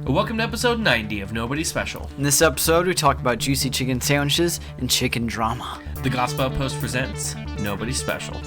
Welcome to episode 90 of Nobody Special. In this episode, we talk about juicy chicken sandwiches and chicken drama. The Gospel Outpost presents Nobody Special.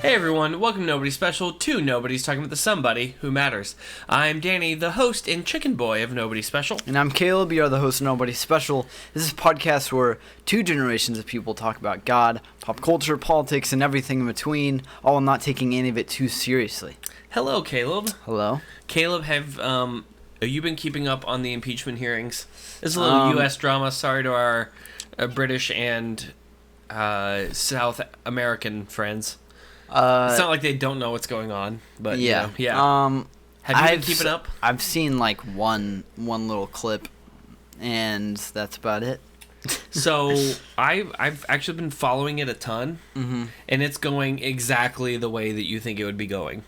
Hey everyone, welcome to Nobody Special, two Nobodies talking about the somebody who matters. I'm Danny, the host and chicken boy of Nobody Special. And I'm Caleb, you're the host of Nobody Special. This is a podcast where two generations of people talk about God, pop culture, politics, and everything in between, all while not taking any of it too seriously. Hello, Caleb. Hello. Caleb, have you been keeping up on the impeachment hearings? This is a little U.S. drama. Sorry to our British and South American friends. It's not like they don't know what's going on, but yeah. Have you been keeping up? I've seen like one little clip, and that's about it. So I've actually been following it a ton, and it's going exactly the way that you think it would be going.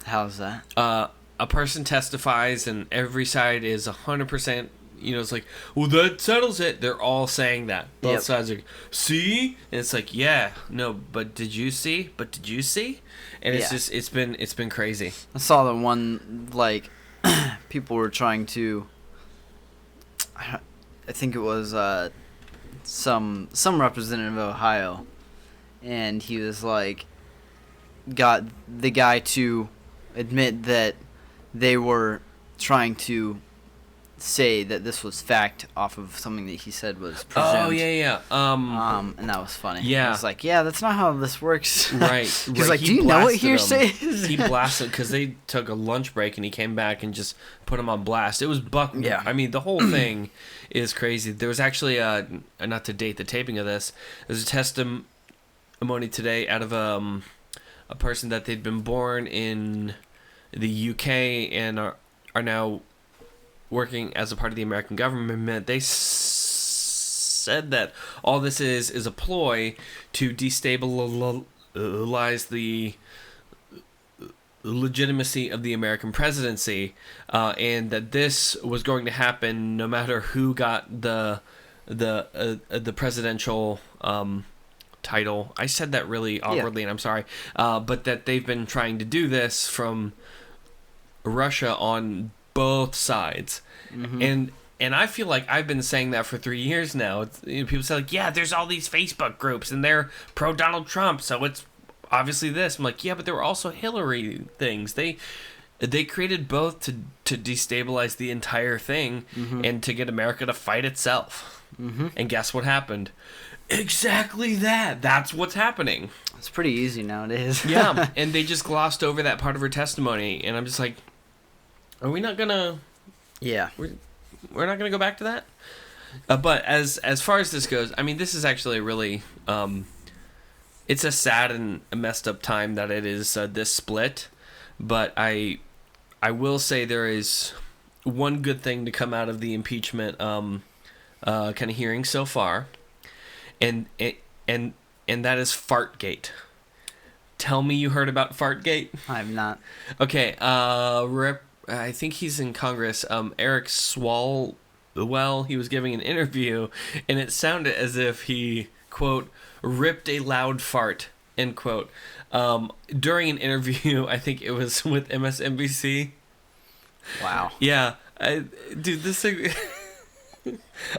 How's that? A person testifies, and every side is 100%. You know, it's like, well, that settles it. They're all saying that. Both sides are like, see? And it's like, yeah, no, but did you see? But did you see? And it's just, it's been crazy. I saw the one, like, people were trying to, I think it was some representative of Ohio, and he was like, got the guy to admit that they were trying to say that this was fact off of something that he said was presumed. Oh, yeah. And that was funny. Yeah. I was like, yeah, that's not how this works. Right. He's like, do you know what hearsay is? He blasted, because they took a lunch break, and he came back and just put him on blast. It was Yeah. I mean, the whole thing is crazy. There was actually, not to date the taping of this, there's a testimony today out of a person that they'd been born in the UK and are now working as a part of the American government. They said that all this is a ploy to destabilize the legitimacy of the American presidency, and that this was going to happen no matter who got the presidential title. I said that really awkwardly, and I'm sorry, but that they've been trying to do this from Russia on both sides. And I feel like I've been saying that for 3 years now. People say, like, yeah, there's all these Facebook groups and they're pro Donald Trump, so it's obviously this. I'm like, yeah, but there were also Hillary things. They created both to destabilize the entire thing and to get America to fight itself. And guess what happened? Exactly that. That's what's happening. It's pretty easy nowadays. Yeah, and they just glossed over that part of her testimony, and I'm just like, are we not gonna? Yeah, we're not gonna go back to that. But as far as this goes, I mean, this is actually a really, it's a sad and a messed up time that it is this split. But I will say there is one good thing to come out of the impeachment kind of hearing so far, and that is Fartgate. Tell me you heard about Fartgate. I have not. Okay, I think he's in Congress. Eric Swalwell, he was giving an interview, and it sounded as if he, quote, ripped a loud fart, end quote. During an interview, I think it was with MSNBC. Wow. Yeah. Dude, this thing...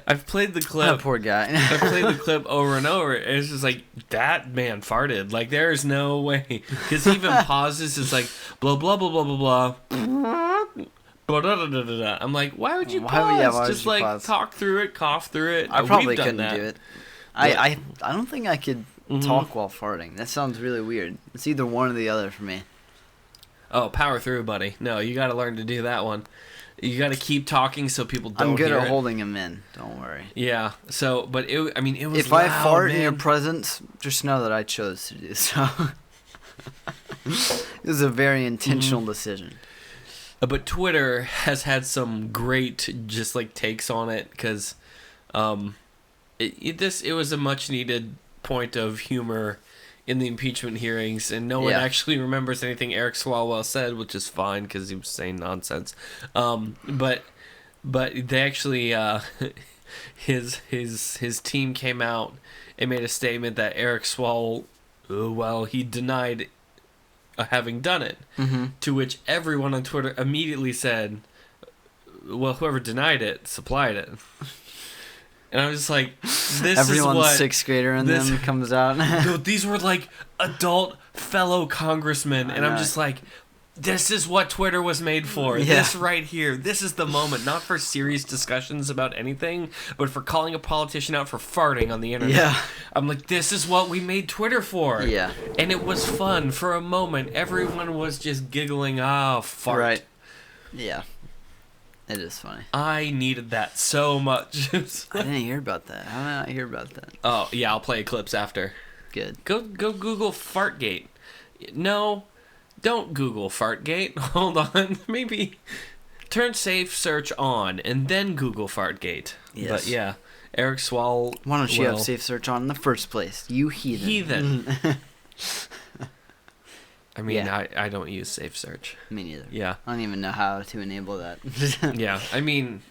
I've played the clip. Oh, poor guy. I've played the clip over and over. And it's just like, that man farted. Like, there is no way. Because he even pauses. It's like, blah, blah, blah, blah, blah, blah. I'm like, why would you pause? Why just would you like pause? Talk through it, cough through it. I probably We've done couldn't that. do it. I don't think I could talk while farting. That sounds really weird. It's either one or the other for me. Oh, power through, buddy. No, you got to learn to do that one. You got to keep talking so people don't I'm good hear at it. holding them in. Don't worry. Yeah. So, but it was If loud, I fart man. in your presence, just know that I chose to do so. It was a very intentional decision. But Twitter has had some great just like takes on it because it was a much needed point of humor in the impeachment hearings, and no one actually remembers anything Eric Swalwell said, which is fine because he was saying nonsense. But But they actually, his team came out and made a statement that Eric Swalwell, well, he denied having done it. Mm-hmm. To which everyone on Twitter immediately said, well, whoever denied it supplied it. And I was just like, this Everyone's is what... sixth grader in them comes out. Dude, these were like adult fellow congressmen. And I'm just like, this is what Twitter was made for. Yeah. This right here. This is the moment. Not for serious discussions about anything, but for calling a politician out for farting on the internet. Yeah. I'm like, this is what we made Twitter for. Yeah. And it was fun. For a moment, everyone was just giggling, fart. Right. Yeah. It is funny. I needed that so much. I didn't hear about that. How did I not hear about that? Oh, yeah, I'll play clips after. Good. Go Google Fartgate. No, don't Google Fartgate. Hold on. Maybe turn safe search on and then Google Fartgate. Yes. But yeah, Eric Swalwell. Why don't you have safe search on in the first place? You heathen. I mean, yeah. I don't use safe search. Me neither. Yeah. I don't even know how to enable that. Yeah. I mean,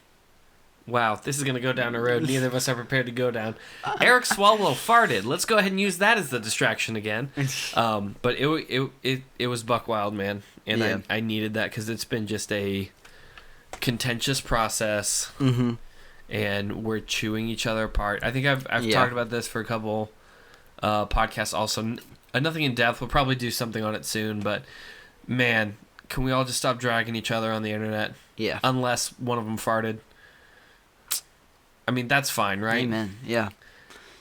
wow, this is going to go down a road neither of us are prepared to go down. Eric Swalwell farted. Let's go ahead and use that as the distraction again. But it was buck wild, man. And yeah. I needed that because it's been just a contentious process. Mm-hmm. And we're chewing each other apart. I think I've talked about this for a couple podcasts also. Nothing in depth. We'll probably do something on it soon, but man, can we all just stop dragging each other on the internet? Yeah. Unless one of them farted. I mean, that's fine, right? Amen. Yeah.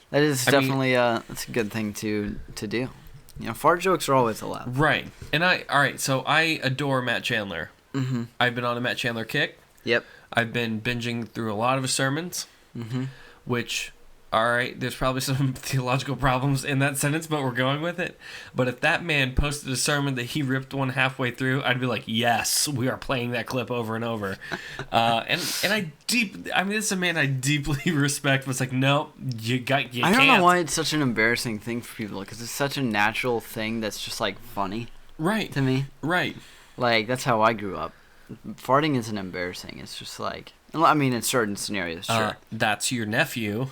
That is definitely that's a good thing to do. You know, fart jokes are always allowed. Right. And so I adore Matt Chandler. Mm-hmm. I've been on a Matt Chandler kick. Yep. I've been binging through a lot of his sermons, which... All right, there's probably some theological problems in that sentence, but we're going with it. But if that man posted a sermon that he ripped one halfway through, I'd be like, yes, we are playing that clip over and over. And this is a man I deeply respect. But it's like, no, you can't. I don't know why it's such an embarrassing thing for people, because it's such a natural thing that's just like funny, right? To me, right? Like that's how I grew up. Farting isn't embarrassing. It's just like. I mean, in certain scenarios, sure. That's your nephew.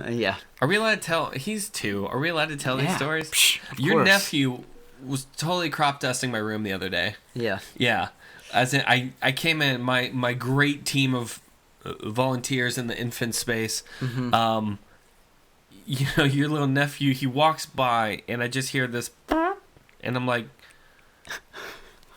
Yeah. Are we allowed to tell? He's 2. Are we allowed to tell these stories? Your course. nephew was totally crop dusting my room the other day. Yeah. Yeah. As in, I came in, my great team of volunteers in the infant space. Mm-hmm. You know, your little nephew, he walks by, and I just hear this, and I'm like,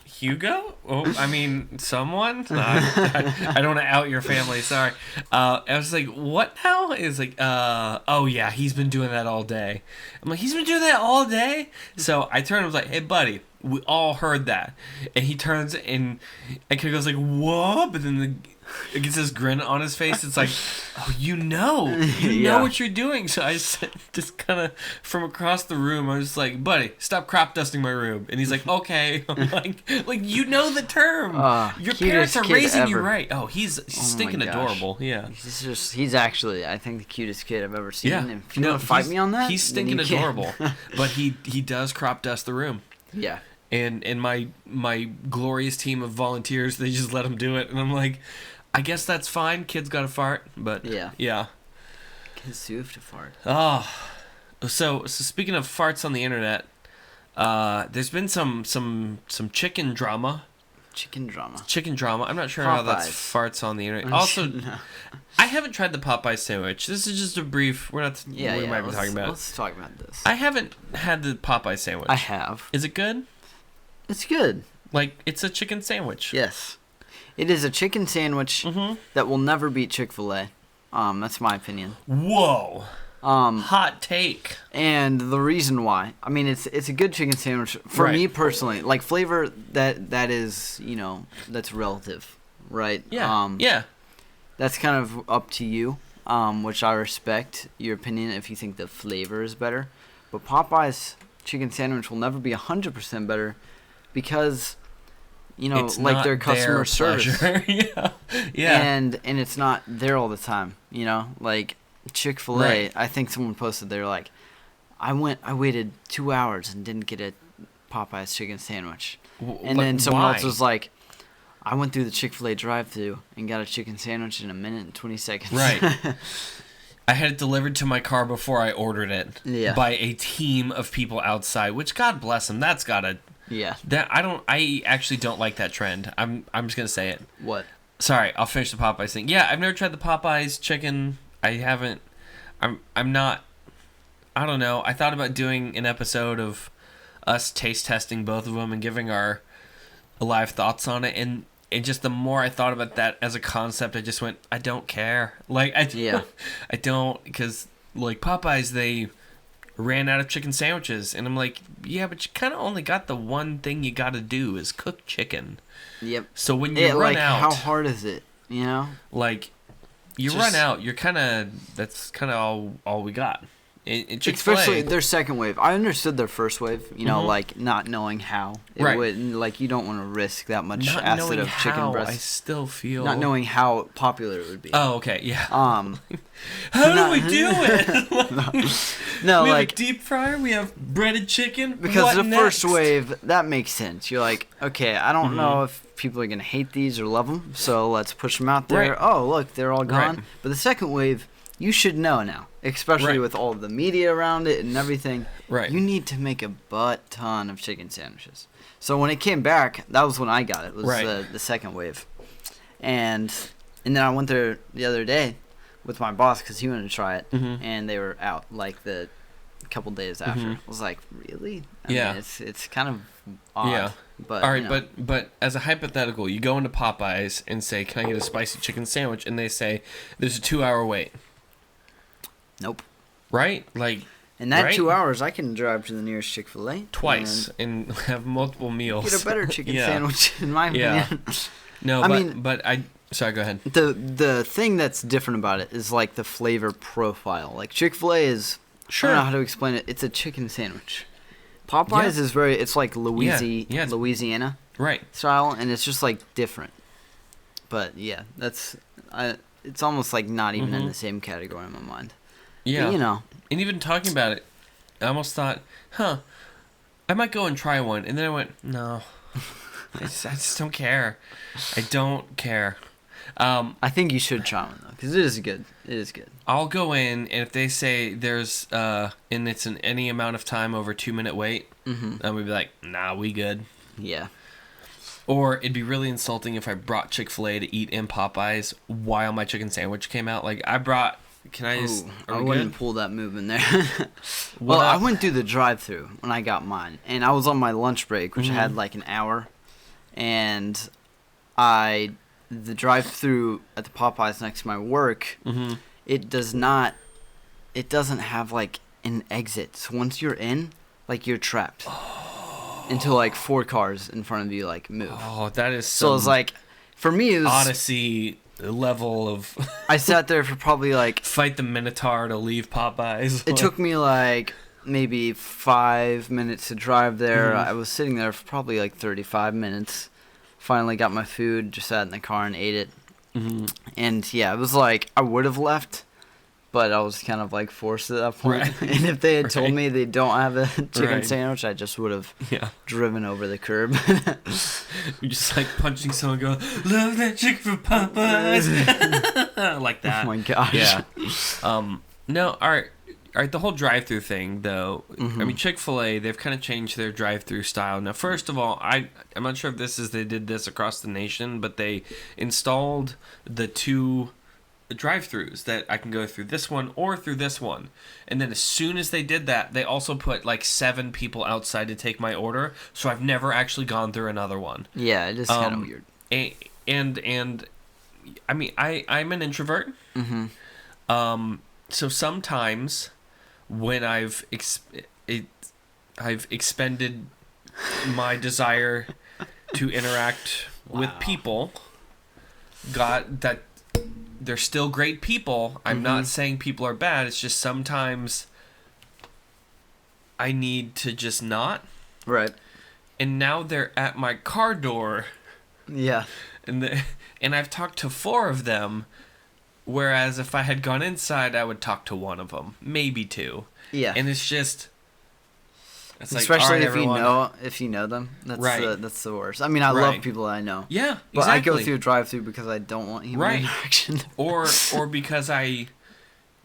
Hugo? Oh, I mean, someone? I don't want to out your family, sorry. I was like, what now? It's like, oh yeah, he's been doing that all day. I'm like, he's been doing that all day? So I turned and was like, hey buddy, we all heard that. And he turns and kind of goes like, what? But then it gets this grin on his face. It's like, oh, you know what you're doing. So I just kind of from across the room, I was just like, buddy, stop crop dusting my room. And he's like, okay. I'm like you know the term. Your parents are raising you right. Oh, he's stinking adorable. Yeah. He's actually, I think, the cutest kid I've ever seen. Yeah. If you want to fight me on that, he's stinking adorable. But he does crop dust the room. Yeah. And my glorious team of volunteers, they just let him do it. And I'm like, I guess that's fine. Kids got to fart, but yeah. Kids do have to fart. Oh, so speaking of farts on the internet, there's been some chicken drama. Chicken drama. I'm not sure how that's farts on the internet. Also, no. I haven't tried the Popeye sandwich. This is just a brief. We might be talking about. Let's talk about this. I haven't had the Popeye sandwich. I have. Is it good? It's good. Like it's a chicken sandwich. Yes. It is a chicken sandwich that will never beat Chick Fila. That's my opinion. Whoa. Hot take. And the reason why, I mean, it's a good chicken sandwich for me personally. Like flavor, that is, that's relative, right? Yeah. Yeah. That's kind of up to you, which I respect your opinion if you think the flavor is better. But Popeye's chicken sandwich will never be 100% better because. It's like their customer service. Yeah. And it's not there all the time, like Chick Fila. Right. I think someone posted, they're like, I waited 2 hours and didn't get a Popeye's chicken sandwich. And then someone else was like, I went through the Chick Fila drive-thru and got a chicken sandwich in 1:20. Right. I had it delivered to my car before I ordered it. Yeah. By a team of people outside, which God bless them. That's gotta. Yeah. I actually don't like that trend. I'm just gonna say it. What? Sorry, I'll finish the Popeyes thing. Yeah, I've never tried the Popeyes chicken. I haven't. I'm not. I don't know. I thought about doing an episode of us taste testing both of them and giving our live thoughts on it, and just the more I thought about that as a concept, I just went, I don't care. Like, I don't, because, like, Popeyes, they ran out of chicken sandwiches, and I'm like, yeah, but you kind of only got the one thing you got to do is cook chicken. Yep. So when you run out... how hard is it, you know? Like, you run out, you're kind of... That's kind of all we got. Chick Fila, especially their second wave. I understood their first wave, you know, like not knowing how it would, like you don't want to risk that much acid of chicken breast. I still feel not knowing how popular it would be. Oh, okay, yeah. How do we do it? No, we like have a deep fryer. We have breaded chicken. Because what the next? first wave, that makes sense. You're like, okay, I don't know if people are gonna hate these or love them, so let's push them out there. Right. Oh, look, they're all gone. Right. But the second wave, you should know now, especially with all of the media around it and everything. Right. You need to make a butt ton of chicken sandwiches. So when it came back, that was when I got it. It was the second wave. And then I went there the other day with my boss because he wanted to try it, and they were out like the couple days after. I was like, really? I mean, it's kind of odd. Yeah. But, all right, but as a hypothetical, you go into Popeyes and say, "Can I get a spicy chicken sandwich?" And they say, "There's a 2-hour wait." Nope. Right? Like in that 2 hours, I can drive to the nearest Chick Fila twice and have multiple meals. Get a better chicken sandwich, in my opinion. No, sorry, go ahead. The thing that's different about it is like the flavor profile. Like Chick Fila is, I don't know how to explain it. It's a chicken sandwich. Popeyes is it's like Louisiana style, and it's just like different. But yeah, it's almost like not even in the same category in my mind. Yeah. But, you know. And even talking about it, I almost thought, I might go and try one. And then I went, no. I just don't care. I don't care. I think you should try one, though, because it is good. It is good. I'll go in, and if they say there's, and it's an any amount of time over 2-minute wait, then we'd be like, nah, we good. Yeah. Or it'd be really insulting if I brought Chick Fil A to eat in Popeyes while my chicken sandwich came out. Like, I brought... I wouldn't pull that move in there. Well, I went through the drive-thru when I got mine, and I was on my lunch break, which I had like an hour, and the drive-thru at the Popeyes next to my work, it doesn't have like an exit. So once you're in, like you're trapped until like 4 cars in front of you like move. Oh, that is so. It's like for me, it was Odyssey level of I sat there for probably like fight the Minotaur to leave Popeyes. It took me like maybe 5 minutes to drive there. I was sitting there for probably like 35 minutes. Finally got my food, just sat in the car and ate it. And yeah, it was like I would have left, but I was kind of like forced at that point. Right. And if they had told me they don't have a chicken sandwich, I just would have driven over the curb. You're just like punching someone and go, love that chicken from Popeyes. Like that. Oh my gosh. Yeah. No, all right, the whole drive-thru thing, though, I mean, Chick Fil A, they've kind of changed their drive-thru style. Now, first of all, I'm not sure if they did this across the nation, but they installed the 2 drive-thrus that I can go through this one or through this one. And then as soon as they did that, they also put like 7 people outside to take my order, so I've never actually gone through another one. Yeah, it is kind of weird. And I mean, I'm an introvert. So sometimes when I've expended my desire to interact with people, they're still great people. I'm not saying people are bad. It's just sometimes I need to just not. Right. And now they're at my car door. Yeah. And I've talked to 4 of them, whereas if I had gone inside, I would talk to 1 of them, maybe 2. Yeah. And it's just... It's especially like, all right, if you know them. That's right. That's the worst. I mean, I love people that I know. Yeah, exactly. But I go through a drive-through because I don't want human interaction. or because I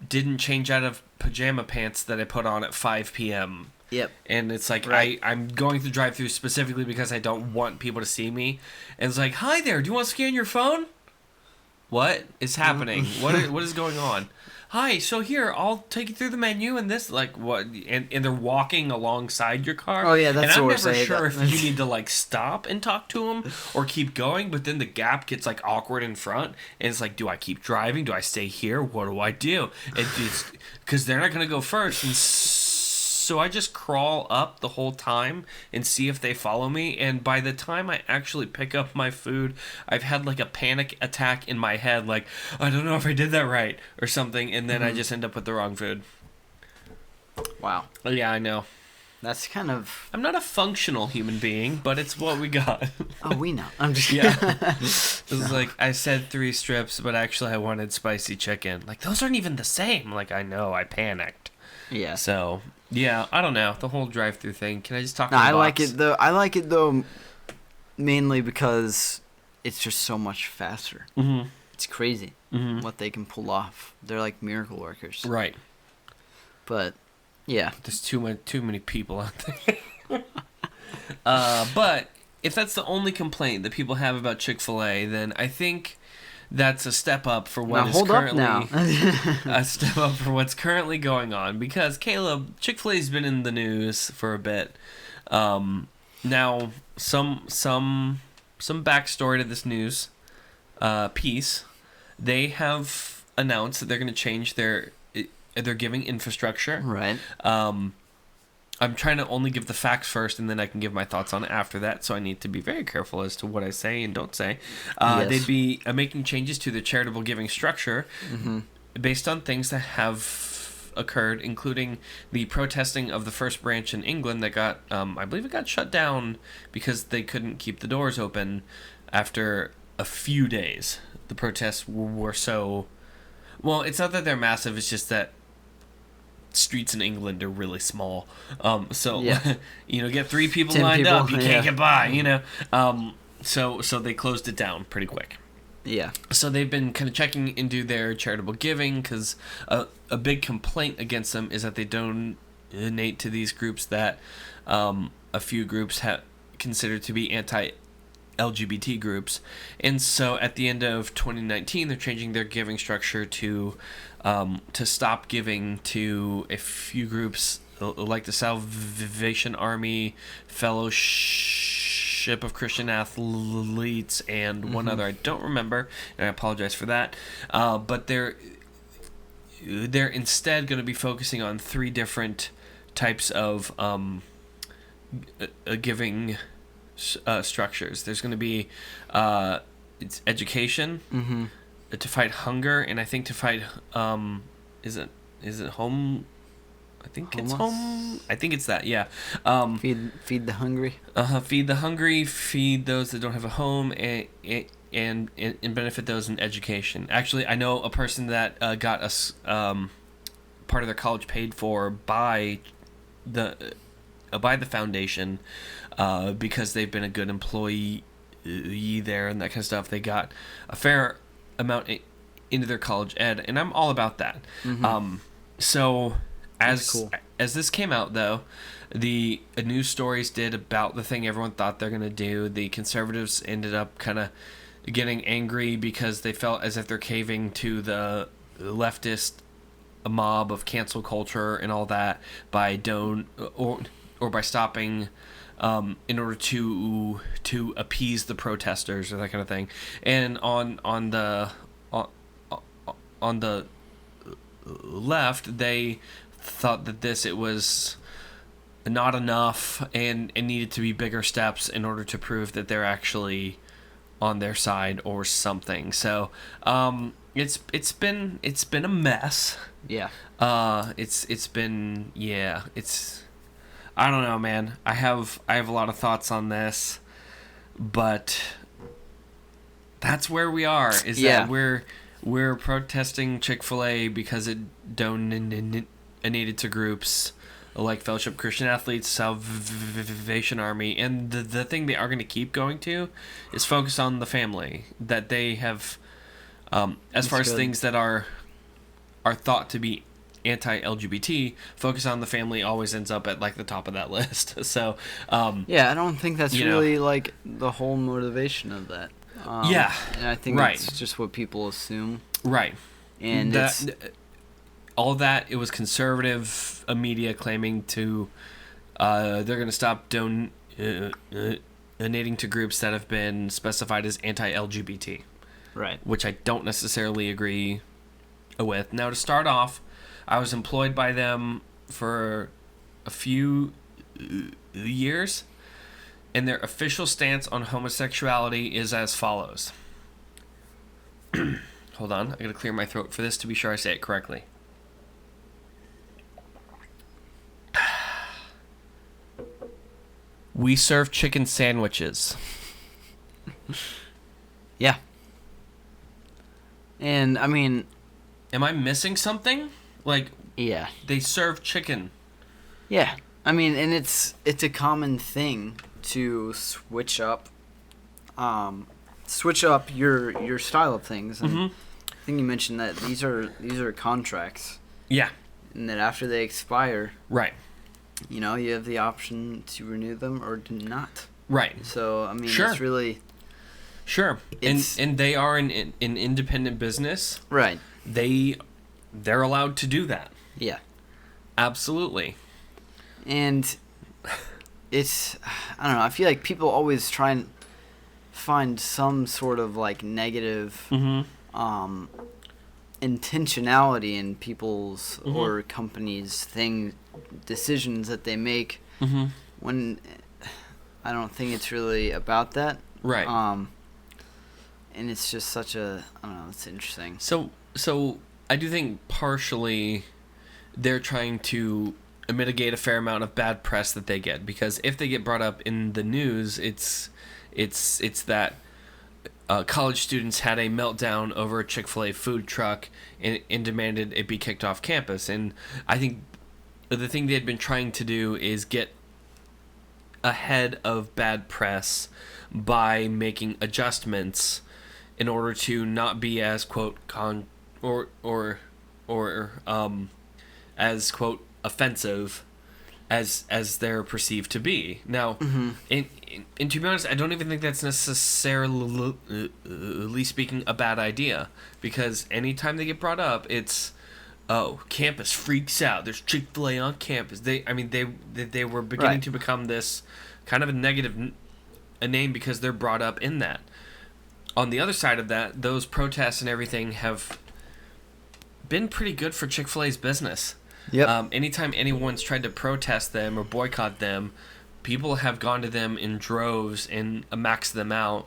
didn't change out of pajama pants that I put on at 5 p.m. Yep. And it's like, right. I'm going through drive-through specifically because I don't want people to see me. And it's like, hi there, do you want to scan your phone? What is happening? What is going on? Hi, so here, I'll take you through the menu and this, like, what? And they're walking alongside your car. Oh, yeah, that's and what I'm we're never saying. sure if you need to, like, stop and talk to them or keep going, but then the gap gets, like, awkward in front. And it's like, do I keep driving? Do I stay here? What do I do? Because they're not going to go first. And so I just crawl up the whole time and see if they follow me. And by the time I actually pick up my food, I've had like a panic attack in my head. Like, I don't know if I did that right or something. And then I just end up with the wrong food. Wow. Yeah, I know. That's kind of... I'm not a functional human being, but it's what we got. Oh, we know. I'm just... Yeah. It was like, I said 3 strips, but actually I wanted spicy chicken. Like, those aren't even the same. Like, I know. I panicked. Yeah. So... yeah, I don't know. The whole drive-through thing. Can I just talk about I like it though. I like it though mainly because it's just so much faster. Mm-hmm. It's crazy what they can pull off. They're like miracle workers. Right. But yeah. There's too many people out there. But if that's the only complaint that people have about Chick Fila, then I think that's a step up for what is currently a step up for what's currently going on. Because Caleb, Chick Fil A's been in the news for a bit. Now, some backstory to this news piece. They have announced that they're going to change their giving infrastructure. Right. I'm trying to only give the facts first, and then I can give my thoughts on it after that, so I need to be very careful as to what I say and don't say. Yes. They'd be making changes to the charitable giving structure based on things that have occurred, including the protesting of the first branch in England that got, I believe it got shut down because they couldn't keep the doors open after a few days. The protests were so... well, it's not that they're massive, it's just that streets in England are really small. So yeah. Get 3 people 10 lined people, up, you can't get by, So they closed it down pretty quick. Yeah. So they've been kind of checking into their charitable giving because a big complaint against them is that they donate to these groups that a few groups have considered to be anti-LGBT groups. And so at the end of 2019, they're changing their giving structure to stop giving to a few groups like the Salvation Army, Fellowship of Christian Athletes, and one other I don't remember, and I apologize for that. But they're instead going to be focusing on 3 different types of giving structures. There's going to be it's education, to fight hunger, and I think to fight is it home? I think Homeless? it's home. I think it's that. Yeah. Feed the hungry. Feed the hungry. Feed those that don't have a home, and benefit those in education. Actually, I know a person that got us part of their college paid for by the foundation because they've been a good employee there and that kind of stuff. They got a fair amount into their college ed, and I'm all about that. So as this came out, though, the news stories did about the thing everyone thought they're going to do. The conservatives ended up kind of getting angry because they felt as if they're caving to the leftist mob of cancel culture and all that by by stopping in order to appease the protesters or that kind of thing. And on the left, they thought that it was not enough and needed to be bigger steps in order to prove that they're actually on their side or something. So it's been a mess. Yeah. It's I don't know, man. I have a lot of thoughts on this, but that's where we are. That we're protesting Chick Fila because it donated to groups like Fellowship Christian Athletes, Salvation Army, and the thing they are going to keep going to is focus on the family that they have. As far as things that are thought to be anti-LGBT, focus on the family always ends up at like the top of that list. So yeah, I don't think that's really like the whole motivation of that. Yeah, and I think it's just what people assume. Right, and all that, it was conservative media claiming to they're going to stop donating to groups that have been specified as anti-LGBT. Right. Which I don't necessarily agree with. Now, to start off, I was employed by them for a few years, and their official stance on homosexuality is as follows. Hold on, I gotta clear my throat for this to be sure I say it correctly. We serve chicken sandwiches. Yeah. And I mean, am I missing something? Like, yeah, they serve chicken. Yeah, I mean, and it's a common thing to switch up your style of things. And I think you mentioned that these are contracts. Yeah. And that after they expire, right, you have the option to renew them or do not. Right. So I mean, it's really. Sure, and they are an independent business. Right. They're allowed to do that. Yeah. Absolutely. And it's, I don't know, I feel like people always try and find some sort of like negative intentionality in people's or companies' decisions that they make when I don't think it's really about that. Right. And it's just such a, I don't know, it's interesting. So I do think partially they're trying to mitigate a fair amount of bad press that they get, because if they get brought up in the news, it's that college students had a meltdown over a Chick Fila food truck and demanded it be kicked off campus. And I think the thing they had been trying to do is get ahead of bad press by making adjustments in order to not be as quote as quote offensive as they're perceived to be. Now, and to be honest, I don't even think that's necessarily speaking a bad idea, because anytime they get brought up, it's campus freaks out. There's Chick Fila on campus. They were beginning to become this kind of a negative name because they're brought up in that. On the other side of that, those protests and everything have been pretty good for Chick-fil-A's business. Yep. Anytime anyone's tried to protest them or boycott them, people have gone to them in droves and maxed them out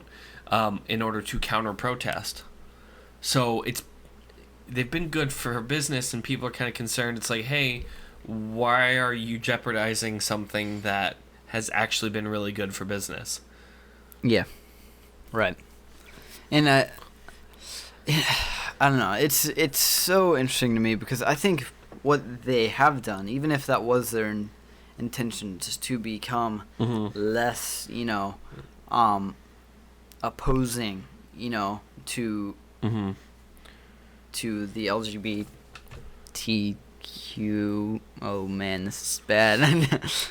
in order to counter-protest. So they've been good for business, and people are kind of concerned. It's like, hey, why are you jeopardizing something that has actually been really good for business? Yeah. Right. And I don't know. It's so interesting to me, because I think what they have done, even if that was their intention, just to become less, opposing, to the LGBTQ. Oh man, this is bad.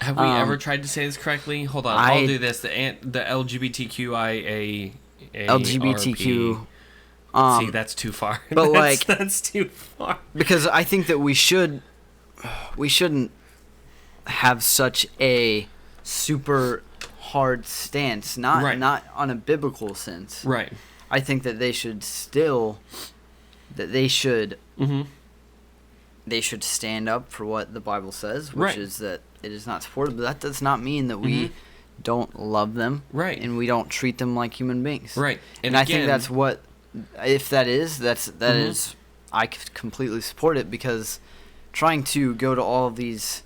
Have we ever tried to say this correctly? Hold on, I'll do this. The LGBTQIA. LGBTQ. See, that's too far. But that's too far. Because I think that we shouldn't have such a super hard stance, not on a biblical sense. Right. I think that they should they should stand up for what the Bible says, which is that it is not supported. But that does not mean that we don't love them, right? And we don't treat them like human beings, right? And I think that's what, if that is, I could completely support it, because trying to go to all of these,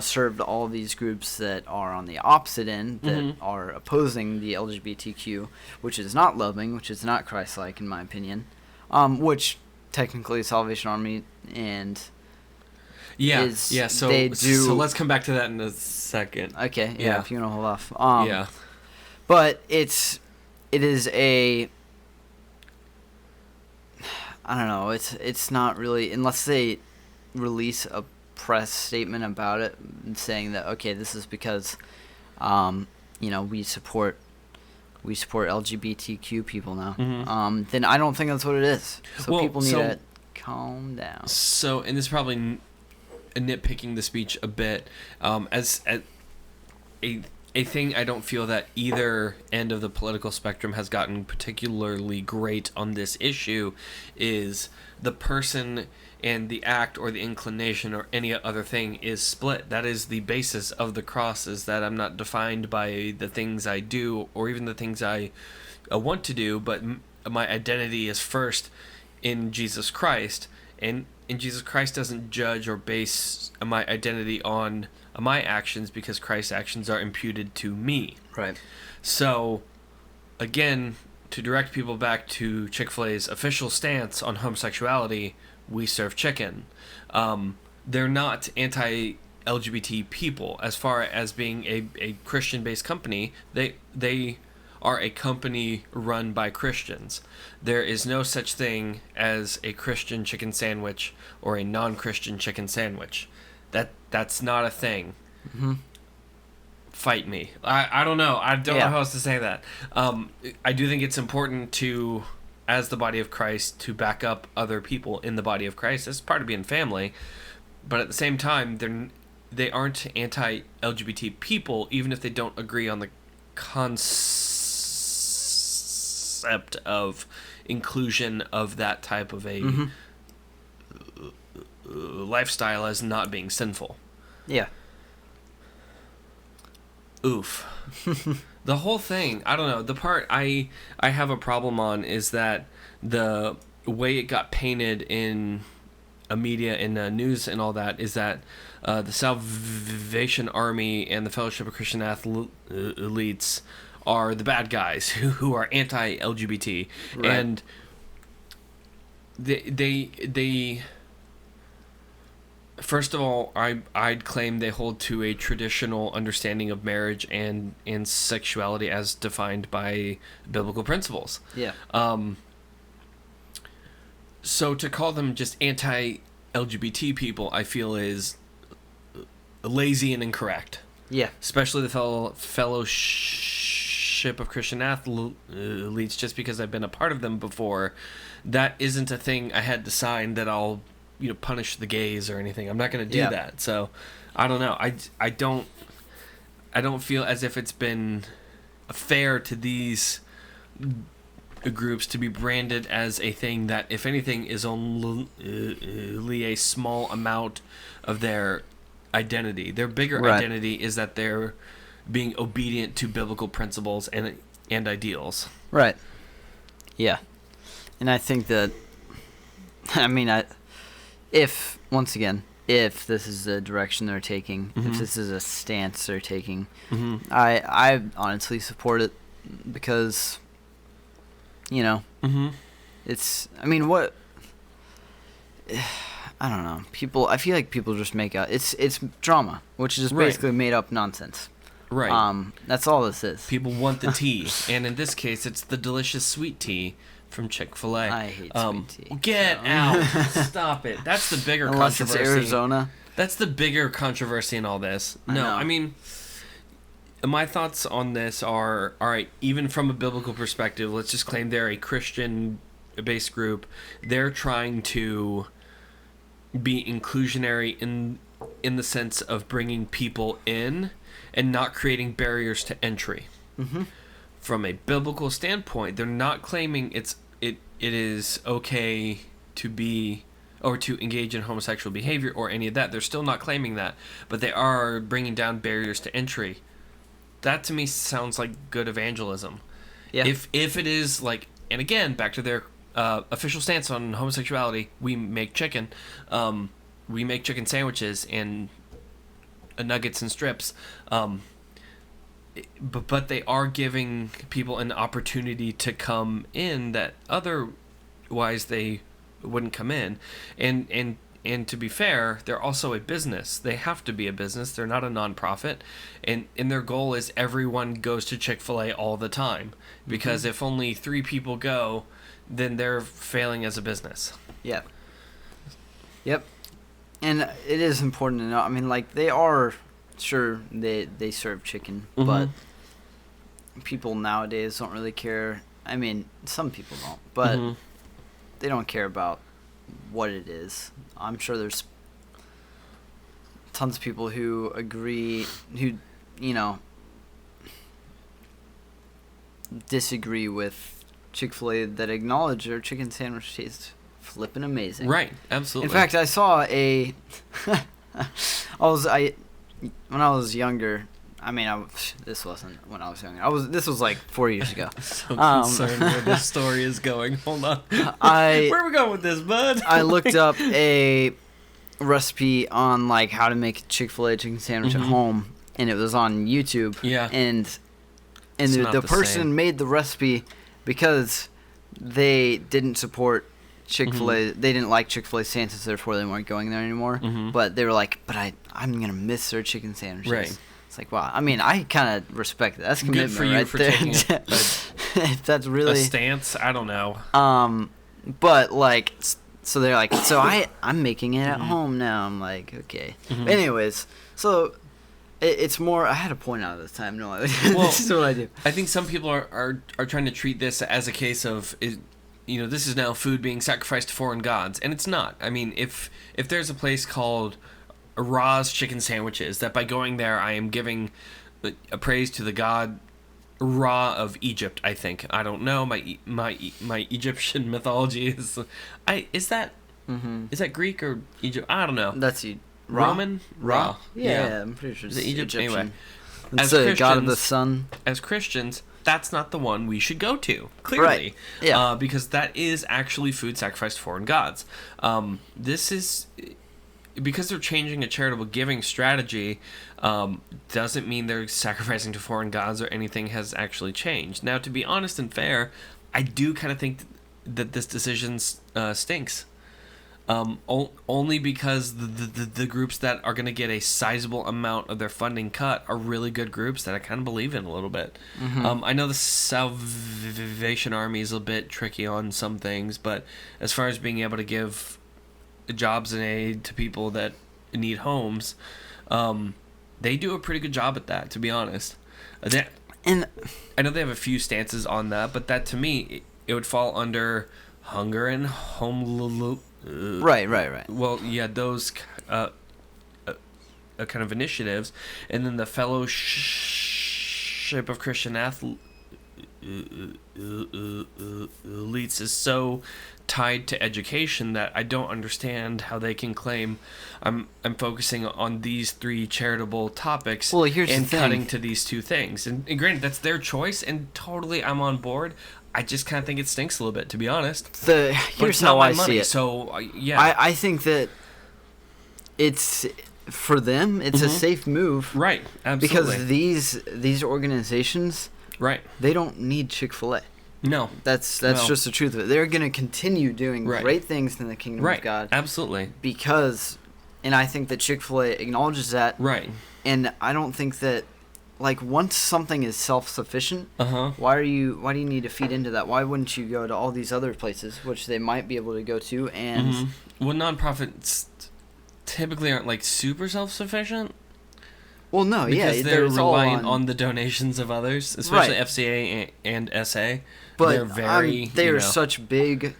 serve to all of these groups that are on the opposite end, that are opposing the LGBTQ, which is not loving, which is not Christ-like, in my opinion, which technically Salvation Army and Yeah, is yeah. So they do. So let's come back to that in a second. Okay, yeah. If you want to hold off. Yeah. But it is a. I don't know. It's not really, unless they release a press statement about it and saying that, okay, this is because, we support LGBTQ people now. Mm-hmm. Then I don't think that's what it is. So people need to calm down. So, and this is probably nitpicking the speech a bit, as a thing I don't feel that either end of the political spectrum has gotten particularly great on this issue is the person and the act or the inclination or any other thing is split. That is the basis of the cross, is that I'm not defined by the things I do or even the things I want to do, but my identity is first in Jesus Christ, and Jesus Christ doesn't judge or base my identity on my actions because Christ's actions are imputed to me. Right. So, again, to direct people back to Chick Fila's official stance on homosexuality, we serve chicken. They're not anti-LGBT people. As far as being a Christian-based company, they are a company run by Christians. There is no such thing as a Christian chicken sandwich or a non-Christian chicken sandwich. That's not a thing. Mm-hmm. Fight me. I don't know. I don't know how else to say that. I do think it's important to, as the body of Christ, to back up other people in the body of Christ. That's part of being family. But at the same time, they aren't anti-LGBT people, even if they don't agree on the concept of inclusion of that type of a lifestyle as not being sinful. Yeah. Oof. The whole thing, I don't know. The part I have a problem on is that the way it got painted in media and news and all that is that the Salvation Army and the Fellowship of Christian Athletes are the bad guys who are anti-LGBT. Right. And they first of all, I'd claim they hold to a traditional understanding of marriage and sexuality as defined by biblical principles. Yeah. So to call them just anti-LGBT people, I feel is lazy and incorrect. Yeah. Especially the Fellowship of Christian Athletes, just because I've been a part of them before. That isn't a thing I had to sign that I'll punish the gays or anything. I'm not going to do that. So I don't know. I don't feel as if it's been fair to these groups to be branded as a thing that, if anything, is only a small amount of their identity. Their bigger identity is that they're being obedient to biblical principles and ideals. Right. Yeah. And I think that, if this is the direction they're taking, if this is a stance they're taking, I honestly support it because, it's, what, I don't know. I feel like people just make out, it's drama, which is just basically made up nonsense. Right. That's all this is. People want the tea, and in this case, it's the delicious sweet tea from Chick Fila. I hate sweet tea. Get out! Stop it. That's the bigger Unless controversy. It's Arizona. That's the bigger controversy in all this. My thoughts on this are, all right, even from a biblical perspective, let's just claim they're a Christian-based group. They're trying to be inclusionary in the sense of bringing people in and not creating barriers to entry. Mm-hmm. From a biblical standpoint, they're not claiming it is okay to be or to engage in homosexual behavior or any of that. They're still not claiming that, but they are bringing down barriers to entry. That to me sounds like good evangelism. Yeah. If it is like, and again, back to their official stance on homosexuality, we make chicken. We make chicken sandwiches and nuggets and strips. But they are giving people an opportunity to come in that otherwise they wouldn't come in. And And to be fair, they're also a business. They have to be a business. They're not a nonprofit. And their goal is everyone goes to Chick-fil-A all the time. Because if only 3 people go, then they're failing as a business. Yeah. Yep. And it is important to know. I mean, like, they are, sure, they serve chicken, but people nowadays don't really care. I mean, some people don't, but they don't care about what it is. I'm sure there's tons of people who agree, who, disagree with Chick-fil-A that acknowledge their chicken sandwich tastes flipping amazing. Right, absolutely. In fact, I saw when I was younger. I mean, this wasn't when I was younger. This was like 4 years ago. So concerned where this story is going. Hold on. Where are we going with this, bud? I looked up a recipe on like how to make a Chick-fil-A chicken sandwich at home, and it was on YouTube. Yeah. And the person made the recipe because they didn't support Chick-fil-A. They didn't like Chick-fil-A sandwiches, therefore they weren't going there anymore. But they were like, but I'm gonna miss their chicken sandwiches. Right. It's like, wow. I mean, I kind of respect that. That's commitment. Good for you right for there. Taking If that's really a stance. I don't know. But like, so they're like, so I'm making it at home now. I'm like, okay. Anyways, so it's more. I had a point out of this time. No, this is what I do. I think some people are trying to treat this as a case of, this is now food being sacrificed to foreign gods, and it's not. I mean, if there's a place called Ra's Chicken Sandwiches, that by going there I am giving a praise to the god Ra of Egypt. I think, I don't know, my Egyptian mythology is that Greek or Egypt? I don't know. That's Roman Ra. Yeah, I'm pretty sure it's Egypt. Egyptian. Anyway, it's the god of the sun. As Christians, that's not the one we should go to, clearly. Right. Yeah. Because that is actually food sacrificed to foreign gods. This is, because they're changing a charitable giving strategy, doesn't mean they're sacrificing to foreign gods or anything has actually changed. Now, to be honest and fair, I do kind of think that this decision stinks. Only because the groups that are going to get a sizable amount of their funding cut are really good groups that I kind of believe in a little bit. I know the Salvation Army is a bit tricky on some things, but as far as being able to give jobs and aid to people that need homes, they do a pretty good job at that, to be honest. And I know they have a few stances on that, but that to me, it would fall under hunger and home. Right. Well, yeah, those kind of initiatives, and then the Fellowship of Christian Athletes is so tied to education that I don't understand how they can claim I'm focusing on these 3 charitable topics and cutting to these 2 things. And granted, that's their choice, and totally I'm on board. I just kind of think it stinks a little bit, to be honest. Here's how I see it. So, yeah. I think that it's, for them, it's a safe move. Right, absolutely. Because these organizations, right, they don't need Chick-fil-A. No. That's just the truth of it. They're going to continue doing great things in the kingdom of God. Absolutely. And I think that Chick-fil-A acknowledges that. Right. And I don't think that, like, once something is self-sufficient, why do you need to feed into that? Why wouldn't you go to all these other places, which they might be able to go to? And well, nonprofits typically aren't like super self-sufficient. Well, no, because they're relying on the donations of others, especially FCA and SA. But they're such big.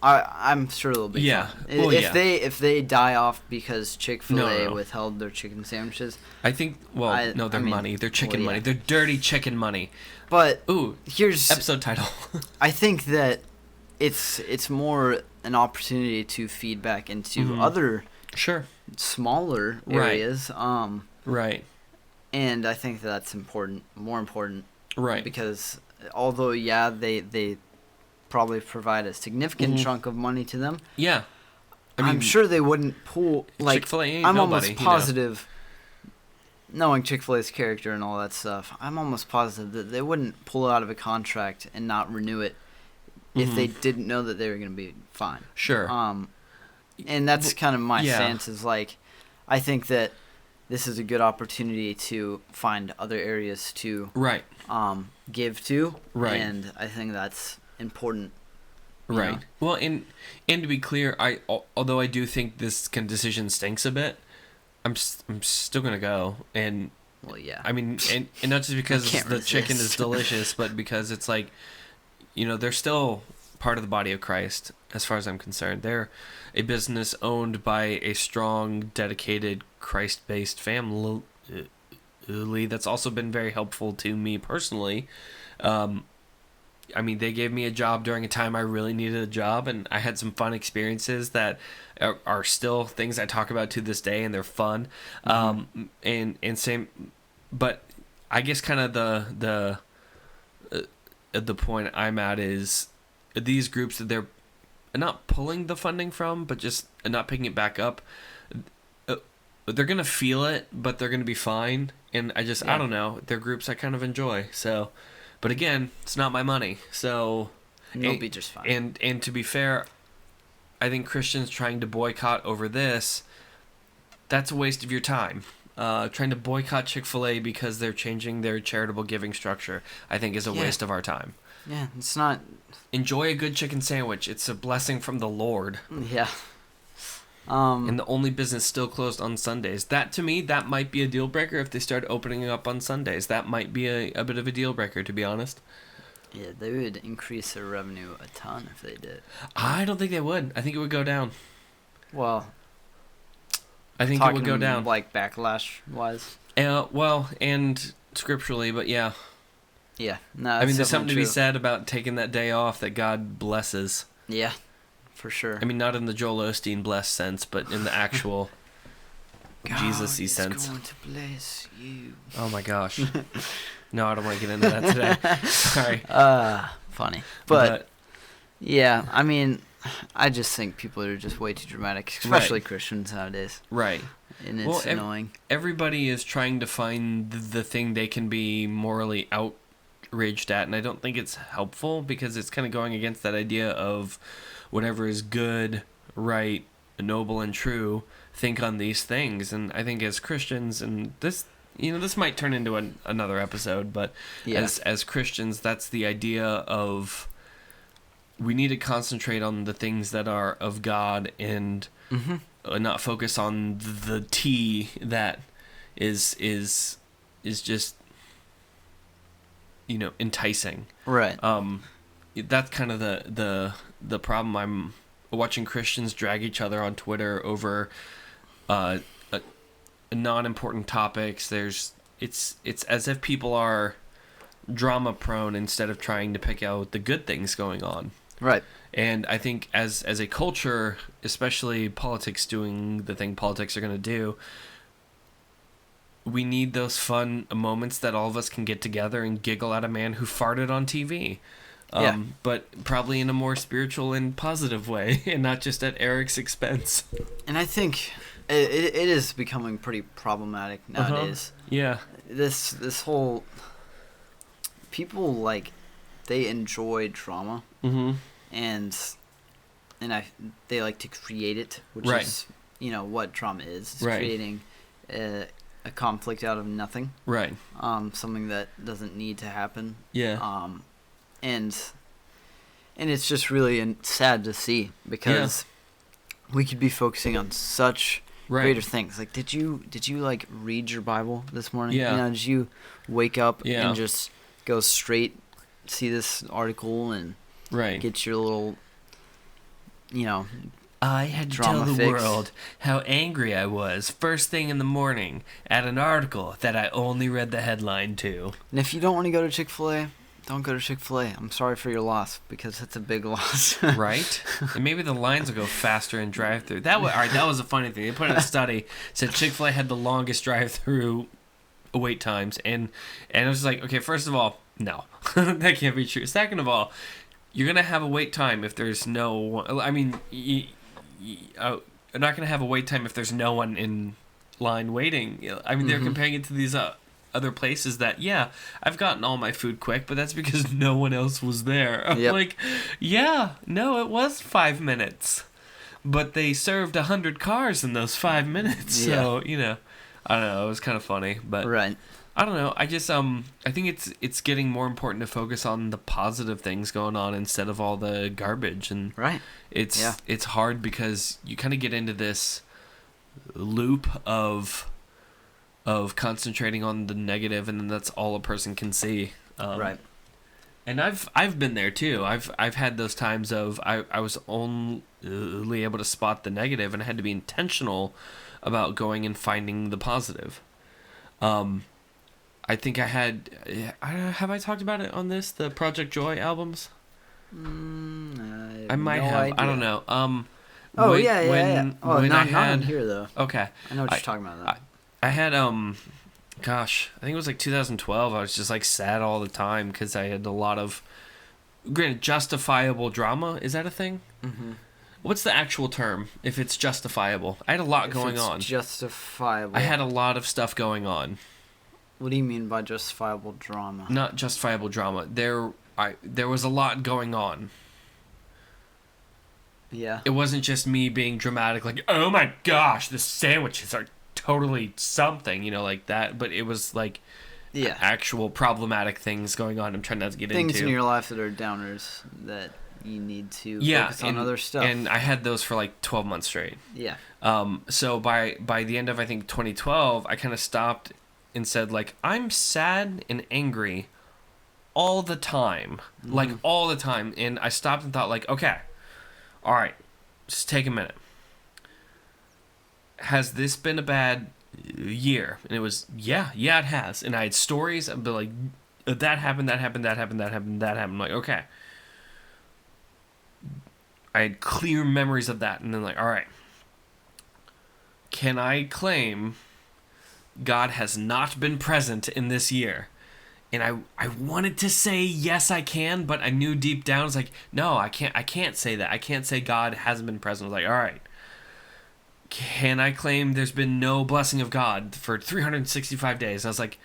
I'm sure they'll be fine. Well, if they die off because Chick-fil-A withheld their chicken sandwiches, I think. Well, their money, their chicken money, their dirty chicken money. But here's episode title. I think that it's more an opportunity to feed back into other smaller areas. Right. And I think that's more important. Right. Because although they probably provide a significant chunk of money to them. Yeah. I'm sure they wouldn't pull, like, Chick-fil-A ain't I'm nobody, almost positive, knowing Chick-fil-A's character and all that stuff, I'm almost positive that they wouldn't pull it out of a contract and not renew it if they didn't know that they were going to be fine. Sure. And that's kind of my stance is like, I think that this is a good opportunity to find other areas to give to. Right. And I think that's important. Right. Know? Well, and to be clear, although I do think this decision stinks a bit, I'm still gonna go. And well, yeah. I mean, and not just because the chicken is delicious, but because it's like, they're still part of the body of Christ, as far as I'm concerned. They're a business owned by a strong, dedicated, Christ-based family that's also been very helpful to me personally. I mean, they gave me a job during a time I really needed a job, and I had some fun experiences that are still things I talk about to this day, and they're fun. Mm-hmm. And same, but I guess kind of the point I'm at is these groups that they're not pulling the funding from, but just not picking it back up. They're gonna feel it, but they're gonna be fine. And I don't know. They're groups I kind of enjoy. So. But again, it's not my money, so you'll be just fine. And to be fair, I think Christians trying to boycott over this, that's a waste of your time. Trying to boycott Chick Fila because they're changing their charitable giving structure, I think is a waste of our time. Yeah, it's not. Enjoy a good chicken sandwich. It's a blessing from the Lord. Yeah. And the only business still closed on Sundays. That, to me, that might be a deal breaker if they start opening up on Sundays. That might be a bit of a deal breaker, to be honest. Yeah, they would increase their revenue a ton if they did. I don't think they would. I think it would go down. Well, I think it would go down. Like backlash-wise? Well, and scripturally, but yeah. Yeah. No, I mean, there's something to be said about taking that day off that God blesses. Yeah. For sure. I mean, not in the Joel Osteen blessed sense, but in the actual Jesus-y sense. God is going to bless you. Oh my gosh. No, I don't want to get into that today. Sorry. Funny. But yeah, I mean, I just think people are just way too dramatic, especially Christians nowadays. Right. And it's annoying. Everybody is trying to find the thing they can be morally outraged at, and I don't think it's helpful because it's kind of going against that idea of whatever is good, right, noble, and true, think on these things. And I think as Christians, and this might turn into another episode, but as Christians, that's the idea of we need to concentrate on the things that are of God and not focus on the tea that is just enticing. Right. That's kind of the problem. I'm watching Christians drag each other on Twitter over non-important topics. It's as if people are drama prone instead of trying to pick out the good things going on. Right. And I think as a culture, especially politics doing the thing politics are going to do, we need those fun moments that all of us can get together and giggle at a man who farted on TV. But probably in a more spiritual and positive way, and not just at Eric's expense. And I think it is becoming pretty problematic nowadays. Yeah. This whole people they enjoy drama, and they like to create it, which is what drama is. It's creating a conflict out of nothing. Right. Something that doesn't need to happen. Yeah. And it's just really sad to see because we could be focusing on such greater things. Like, did you read your Bible this morning? Yeah. Did you wake up and just go straight, see this article and get your little, I had to tell the world how angry I was first thing in the morning at an article that I only read the headline to. And if you don't want to go to Chick Fila, don't go to Chick Fila. I'm sorry for your loss because it's a big loss. Right? And maybe the lines will go faster in drive-through. That was a funny thing. They put in a study said Chick Fila had the longest drive-through wait times, and it was like, okay, first of all, no, that can't be true. Second of all, you're gonna have a wait time if there's no. I mean, you're not gonna have a wait time if there's no one in line waiting. I mean, they're comparing it to these other places that, I've gotten all my food quick, but that's because no one else was there. I'm like, no, it was 5 minutes. but they served 100 cars in those 5 minutes. So, you know, I don't know. It was kind of funny, but Right. I don't know. I just I think it's getting more important to focus on the positive things going on instead of all the garbage. And Right. it's hard because you kind of get into this loop of concentrating on the negative, and then that's all a person can see. Right. And I've been there too. I've had those times of I was only able to spot the negative, and I had to be intentional about going and finding the positive. I think have I talked about it on this, the Project Joy albums? I might no have. idea. I don't know. Yeah. Oh, not on here though. Okay. I know what you're talking about. Though. I had gosh, I think it was like 2012. I was just like sad all the time because I had a lot of, granted, justifiable drama. Is that a thing? Mm-hmm. What's the actual term if it's justifiable? I had a lot going on. Justifiable. I had a lot of stuff going on. What do you mean by justifiable drama? Not justifiable drama. There was a lot going on. Yeah. It wasn't just me being dramatic, like, oh my gosh, the sandwiches are totally something, you know, like that. But it was like actual problematic things going on. I'm trying not to get into. Things in your life that are downers that you need to focus on other stuff. And I had those for like 12 months straight. Yeah. So by the end of, I think, 2012, I kind of stopped and said, like, I'm sad and angry all the time. Mm-hmm. Like, all the time. And I stopped and thought, like, okay, all right, just take a minute. Has this been a bad year? And it was, yeah, it has. And I had stories. I'd be like, that happened. I'm like, okay. I had clear memories of that. And then, like, all right, can I claim God has not been present in this year? And I wanted to say yes I can, but I knew deep down, it's like, no, I can't say that. I can't say God hasn't been present. I was like, all right, can I claim there's been no blessing of God for 365 days? And I was like,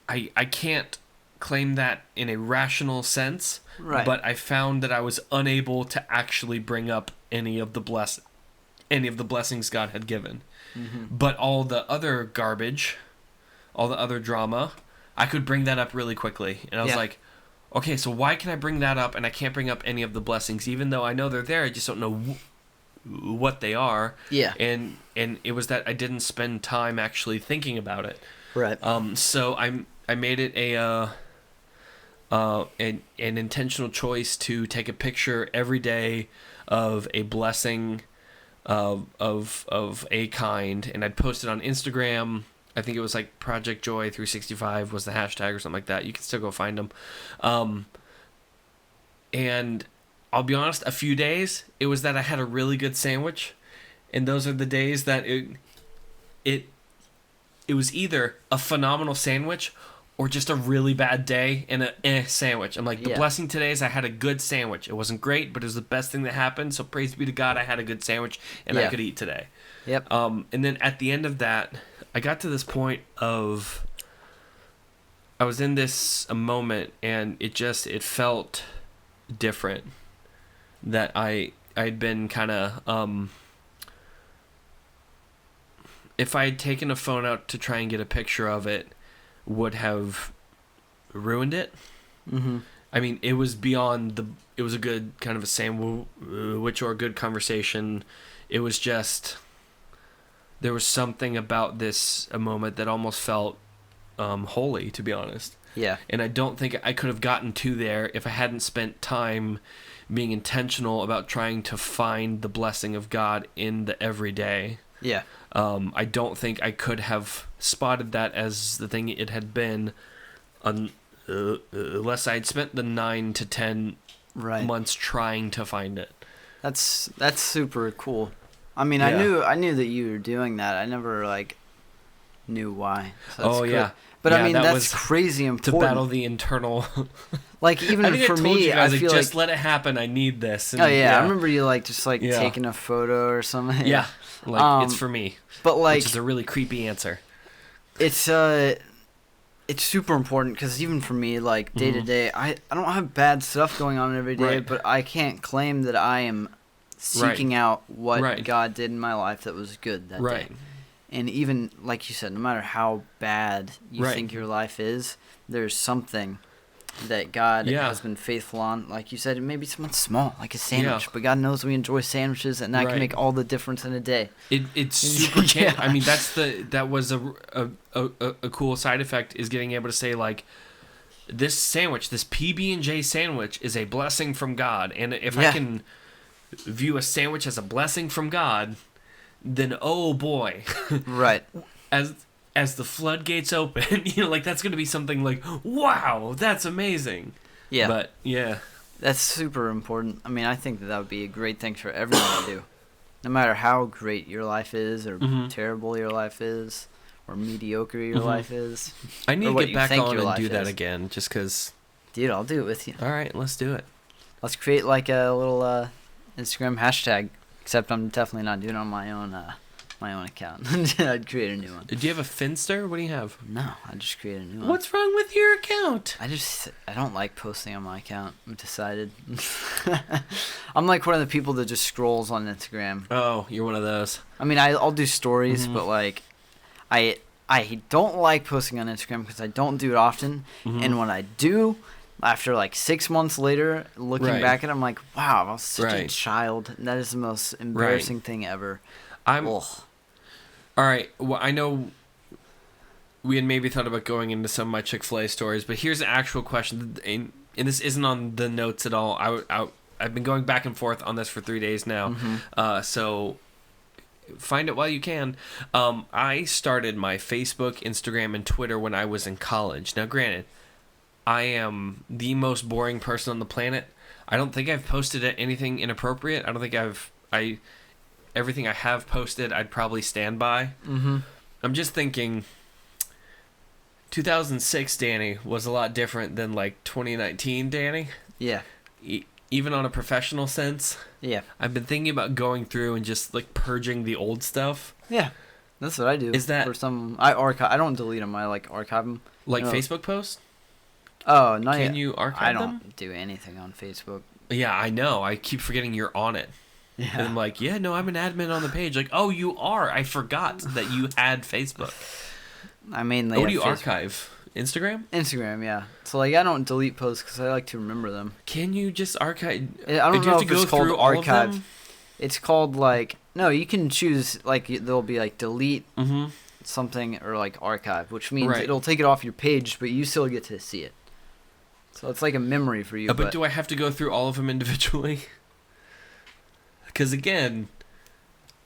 I can't claim that in a rational sense, right. But I found that I was unable to actually bring up any of the blessings God had given. Mm-hmm. But all the other garbage, all the other drama, I could bring that up really quickly. And I was like, okay, so why can I bring that up and I can't bring up any of the blessings, even though I know they're there, I just don't know what they are. Yeah. And it was that I didn't spend time actually thinking about it. Right. So I made it an intentional choice to take a picture every day of a blessing of a kind, and I'd post it on Instagram. I think it was like Project Joy 365 was the hashtag or something like that. You can still go find them. And I'll be honest, a few days it was that I had a really good sandwich, and those are the days that it was either a phenomenal sandwich or just a really bad day and a sandwich. I'm like, the blessing today is I had a good sandwich. It wasn't great, but it was the best thing that happened. So praise be to God, I had a good sandwich and I could eat today. Yep. And then at the end of that, I got to this point of, I was in this moment and it felt different. That I'd been kind of, if I had taken a phone out to try and get a picture of it, would have ruined it. Mm-hmm. I mean, it was beyond it was a good kind of a sandwich or a good conversation. It was just, there was something about a moment that almost felt holy, to be honest. Yeah. And I don't think I could have gotten to there if I hadn't spent time being intentional about trying to find the blessing of God in the everyday. Yeah. I don't think I could have spotted that as the thing it had been unless I had spent the 9 to 10 months trying to find it. That's super cool. I mean, I knew that you were doing that. I never knew why. So that's But I mean, that's crazy important. To battle the internal. Even for me, I feel just let it happen. I need this. And, I remember you taking a photo or something. Yeah, it's for me. But which is a really creepy answer. It's super important because even for me, day to day, I don't have bad stuff going on every day, but I can't claim that I am seeking out what Right. God did in my life that was good that Right. day. And even, like you said, no matter how bad you Right. think your life is, there's something that God Yeah. has been faithful on. Like you said, maybe something small, like a sandwich. Yeah. But God knows we enjoy sandwiches, and that Right. can make all the difference in a day. It's super. Yeah. I mean, that was a cool side effect, is getting able to say, like, this sandwich, this PB&J sandwich, is a blessing from God, and if I can view a sandwich as a blessing from God, then oh boy, Right. as the floodgates open, like, that's going to be something like, wow, that's amazing. Yeah. But yeah, That's super important. I mean, I think that would be a great thing for everyone to do. No matter how great your life is, or terrible your life is, or mediocre your life is. I need or to get back on your and life do that is. again, just because. Dude, I'll do it with you. All right, let's do it. Let's create like a little Instagram hashtag. Except I'm definitely not doing it on my own account. I'd create a new one. Do you have a Finster? What do you have? No, I just create a new one. What's wrong with your account? I don't like posting on my account. I've decided. I'm like one of the people that just scrolls on Instagram. Oh, you're one of those. I mean, I'll do stories, but like, I don't like posting on Instagram because I don't do it often. And when I do, after like 6 months later, looking back at it, I'm like, wow, I was such a child. That is the most embarrassing thing ever. All right. Well, I know we had maybe thought about going into some of my Chick-fil-A stories, but here's an actual question, and this isn't on the notes at all. I've been going back and forth on this for 3 days now, so find it while you can. I started my Facebook, Instagram, and Twitter when I was in college. Now, granted, I am the most boring person on the planet. I don't think I've posted anything inappropriate. I don't think everything I have posted, I'd probably stand by. I'm just thinking 2006 Danny was a lot different than like 2019 Danny. Yeah. Even on a professional sense. Yeah. I've been thinking about going through and just like purging the old stuff. Yeah. That's what I do. Is that for some? I archive. I don't delete them. I like archive them. Like Facebook posts? Oh, not yet. Can you archive I them? don't do anything on Facebook. Yeah, I know. I keep forgetting you're on it. Yeah. And I'm like, yeah, no, I'm an admin on the page. Like, oh, you are. I forgot that you had Facebook. I mean, what do you archive? Instagram? Instagram, yeah. So like, I don't delete posts because I like to remember them. Can you just archive? I don't know if it's called archive. It's called like you can choose like there'll be like delete something or like archive, which means it'll take it off your page, but you still get to see it. So it's like a memory for you. But do I have to go through all of them individually? Because again,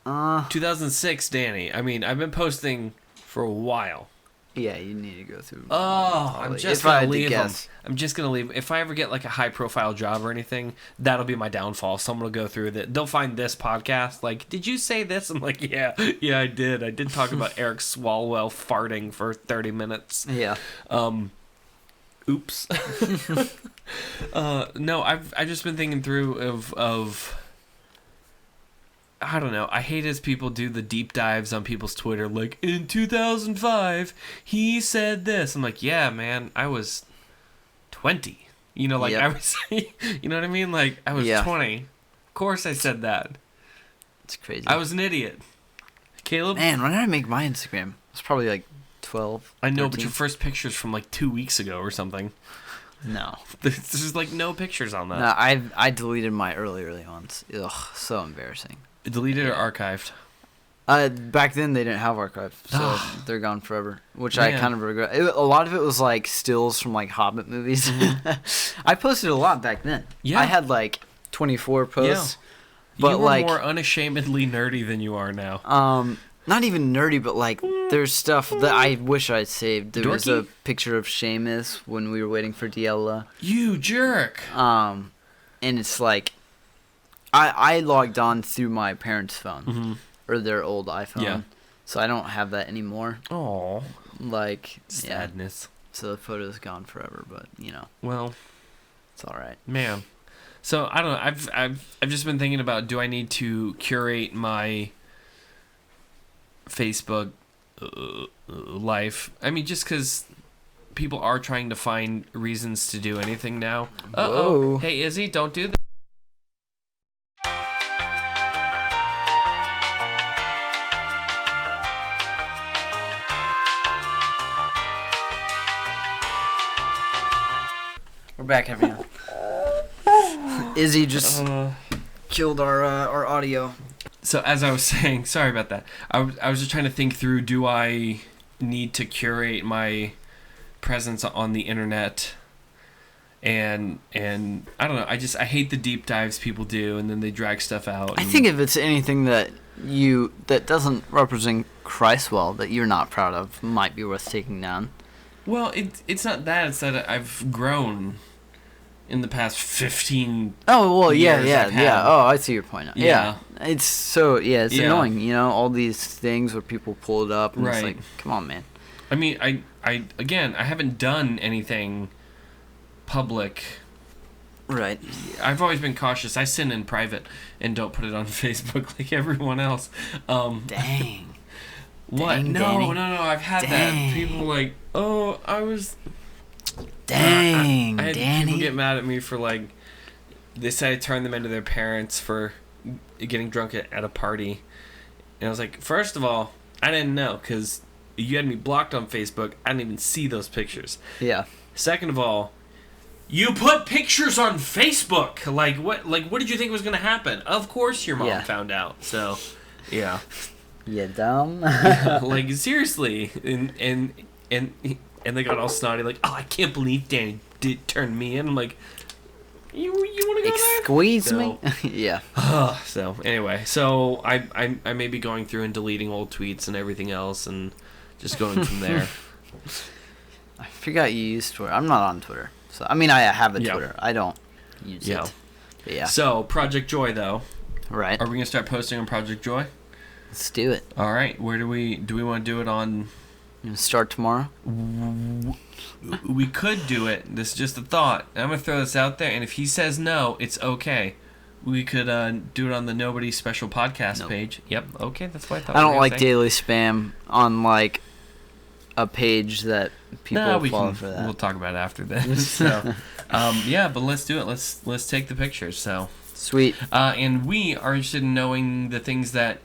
2006, Danny. I mean, I've been posting for a while. Yeah, you need to go through. I'm just gonna leave them. I'm just gonna leave. If I ever get like a high-profile job or anything, that'll be my downfall. Someone will go through that. They'll find this podcast. Like, did you say this? I'm like, yeah, I did. I did talk about Eric Swalwell farting for 30 minutes. Yeah. Oops. No, I've just been thinking through of. I don't know. I hate as people do the deep dives on people's Twitter. Like, in 2005, he said this. I'm like, yeah, man, I was 20. You know, like, I was, you know what I mean? Like, I was 20. Of course I said that. It's crazy. I was an idiot. Caleb? Man, when did I make my Instagram? It was probably like 12. I know, 13. but your first picture's from like 2 weeks ago or something. No. There's like no pictures on that. No, I deleted my early ones. Ugh, so embarrassing. Deleted or archived? Back then they didn't have archive, so they're gone forever, which I kind of regret. A lot of it was like stills from like Hobbit movies. I posted a lot back then. Yeah. I had like 24 posts. Yeah. But you were more unashamedly nerdy than you are now. Not even nerdy, but like there's stuff that I wish I'd saved. There was a picture of Seamus when we were waiting for Diella. You jerk. And it's like I logged on through my parents' phone or their old iPhone. Yeah. So I don't have that anymore. Oh. Like sadness. Yeah. So the photo's gone forever, but you know. Well, it's all right. Man. So I don't know. I've just been thinking about, do I need to curate my Facebook life? I mean, just because people are trying to find reasons to do anything now. Uh-oh. Hey, Izzy, don't do that. back, everyone. Izzy just killed our audio. So as I was saying, sorry about that. I was just trying to think through, do I need to curate my presence on the internet? And I don't know, I hate the deep dives people do, and then they drag stuff out. I think if it's anything that doesn't represent Christ well, that you're not proud of, might be worth taking down. Well, it's not that, it's that I've grown in the past 15 Oh, well, years yeah. Oh, I see your point now. Yeah. It's annoying, you know, all these things where people pull it up, and it's like, come on, man. I mean, I haven't done anything public. Right. I've always been cautious. I send in private and don't put it on Facebook like everyone else. Dang. What? Dang, no, Danny. no. I've had that. People like, oh, I was. Dang, I had Danny. people get mad at me for like. They said I turned them into their parents for getting drunk at a party, and I was like, first of all, I didn't know because you had me blocked on Facebook. I didn't even see those pictures. Yeah. Second of all, you put pictures on Facebook. Like what did you think was gonna happen? Of course your mom found out. So, yeah. You dumb. Like seriously, and they got all snotty. Like, oh, I can't believe Danny did turn me in. I'm like, you want to go there? Squeeze me. Yeah. So anyway, so I may be going through and deleting old tweets and everything else, and just going from there. I forgot you used Twitter. I'm not on Twitter. So I mean, I have a Twitter. I don't use it. But yeah. So Project Joy, though. Right. Are we gonna start posting on Project Joy? Let's do it. All right. Where do we want to do it on? You gonna start tomorrow? We could do it. This is just a thought. I'm gonna throw this out there, and if he says no, it's okay. We could do it on the Nobody Special Podcast page. Yep. Okay, that's what I thought. I don't like daily spam on like a page that people follow for that. We'll talk about it after this. So, but let's do it. Let's take the pictures. So sweet. And we are interested in knowing the things that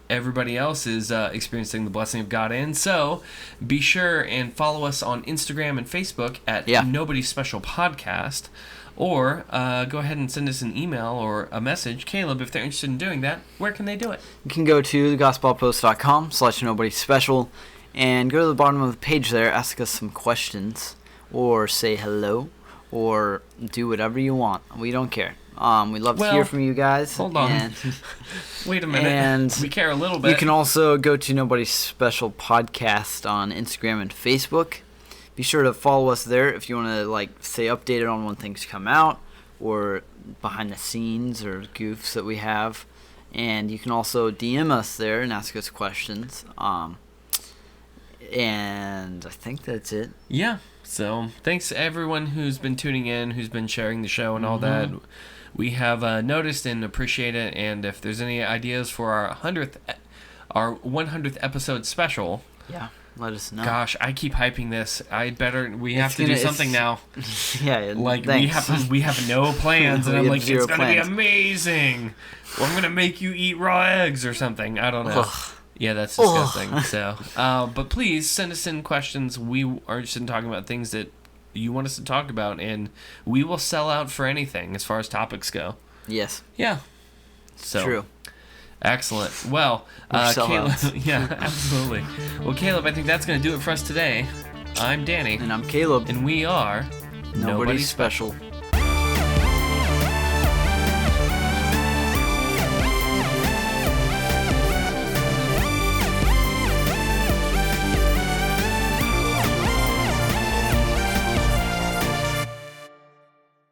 everybody else is experiencing the blessing of God in. So be sure and follow us on Instagram and Facebook at Nobody Special Podcast, or go ahead and send us an email or a message. Caleb, if they're interested in doing that, where can they do it? You can go to thegospelpost.com/nobodyspecial and go to the bottom of the page there, ask us some questions, or say hello, or do whatever you want. We don't care. We'd love to hear from you guys. Hold on. Wait a minute. And we care a little bit. You can also go to Nobody Special Podcast on Instagram and Facebook. Be sure to follow us there if you want to stay updated on when things come out, or behind the scenes or goofs that we have. And you can also DM us there and ask us questions. And I think that's it. Yeah. So thanks to everyone who's been tuning in, who's been sharing the show and all that. We have noticed and appreciate it. And if there's any ideas for our 100th episode special, let us know. Gosh, I keep hyping this. We have to do something now. Yeah, we have no plans, and I'm like, it's gonna be plans. Amazing. Or I'm gonna make you eat raw eggs or something. I don't know. Yeah, that's disgusting. So, but please send us in questions. We are interested in talking about things that you want us to talk about, and we will sell out for anything as far as topics go. Yes. Yeah. So true. Excellent. Well, Caleb. Yeah, absolutely. Well, Caleb, I think that's going to do it for us today. I'm Danny. And I'm Caleb. And we are Nobody Special.